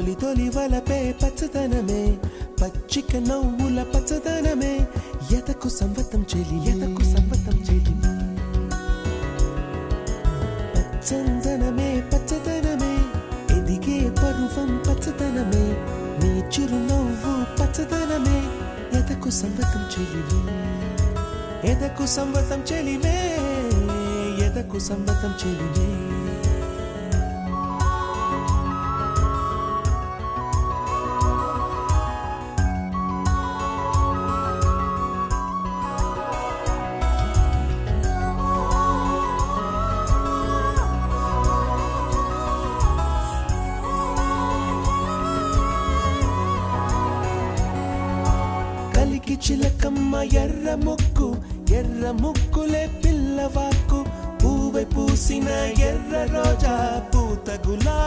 తొలి తొలి వలపే పచ్చదనమే పచ్చిక నవ్వుల పచ్చదనమే ఎదకు సంవతం చెలి పచ్చందనమే పచ్చదనమే ఎదిగే పరువం పచ్చదనమే నీ చిరునవ్వు పచ్చదనమే ఎదకు సంవతం చెలివే ఎదకు సంవతం చెలివే ఎదకు సంవతం చెలివే కలికి చిలకమ్మ ఎర్ర ముక్కులే పిల్లవాకు పూవై పూసిన ఎర్ర రోజా పూత గులా